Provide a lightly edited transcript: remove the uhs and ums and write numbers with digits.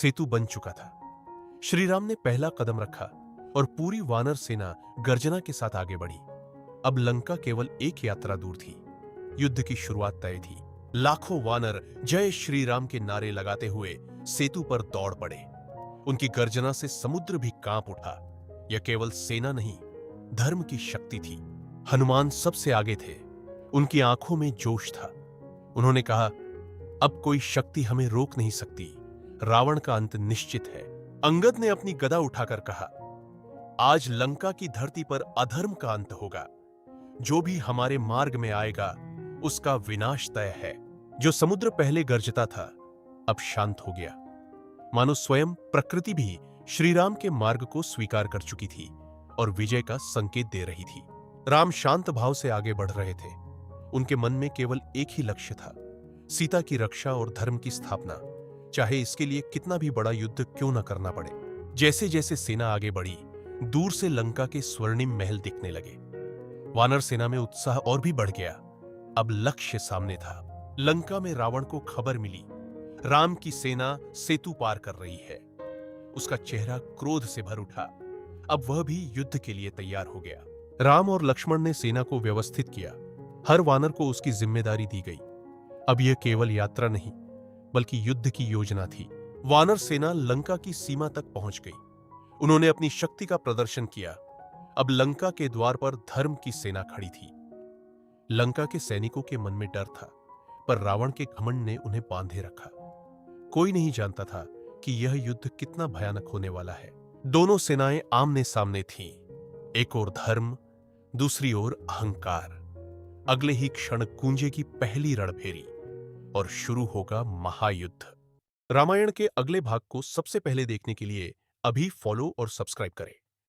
सेतु बन चुका था। श्री राम ने पहला कदम रखा और पूरी वानर सेना गर्जना के साथ आगे बढ़ी। अब लंका केवल एक यात्रा दूर थी। युद्ध की शुरुआत तय थी। लाखों वानर जय श्री राम के नारे लगाते हुए सेतु पर दौड़ पड़े। उनकी गर्जना से समुद्र भी कांप उठा। यह केवल सेना नहीं, धर्म की शक्ति थी। हनुमान सबसे आगे थे। उनकी आंखों में जोश था। उन्होंने कहा, अब कोई शक्ति हमें रोक नहीं सकती। रावण का अंत निश्चित है। अंगद ने अपनी गदा उठाकर कहा, आज लंका की धरती पर अधर्म का अंत होगा। जो भी हमारे मार्ग में आएगा उसका विनाश तय है। जो समुद्र पहले गर्जता था अब शांत हो गया। मानो स्वयं प्रकृति भी श्रीराम के मार्ग को स्वीकार कर चुकी थी और विजय का संकेत दे रही थी। राम शांत भाव से आगे बढ़ रहे थे। उनके मन में केवल एक ही लक्ष्य था, सीता की रक्षा और धर्म की स्थापना, चाहे इसके लिए कितना भी बड़ा युद्ध क्यों न करना पड़े। जैसे जैसे सेना आगे बढ़ी, दूर से लंका के स्वर्णिम महल दिखने लगे। वानर सेना में उत्साह और भी बढ़ गया। अब लक्ष्य सामने था। लंका में रावण को खबर मिली, राम की सेना सेतु पार कर रही है। उसका चेहरा क्रोध से भर उठा। अब वह भी युद्ध के लिए तैयार हो गया। राम और लक्ष्मण ने सेना को व्यवस्थित किया। हर वानर को उसकी जिम्मेदारी दी गई। अब यह केवल यात्रा नहीं, बल्कि युद्ध की योजना थी। वानर सेना लंका की सीमा तक पहुंच गई। उन्होंने अपनी शक्ति का प्रदर्शन किया। अब लंका के द्वार पर धर्म की सेना खड़ी थी। लंका के सैनिकों के मन में डर था, पर रावण के घमंड ने उन्हें बांधे रखा। कोई नहीं जानता था कि यह युद्ध कितना भयानक होने वाला है। दोनों सेनाएं आमने सामने थीं। एक ओर धर्म, दूसरी ओर अहंकार। अगले ही क्षण गूंजेगी पहली रणभेरी और शुरू होगा महायुद्ध। रामायण के अगले भाग को सबसे पहले देखने के लिए अभी फॉलो और सब्सक्राइब करें।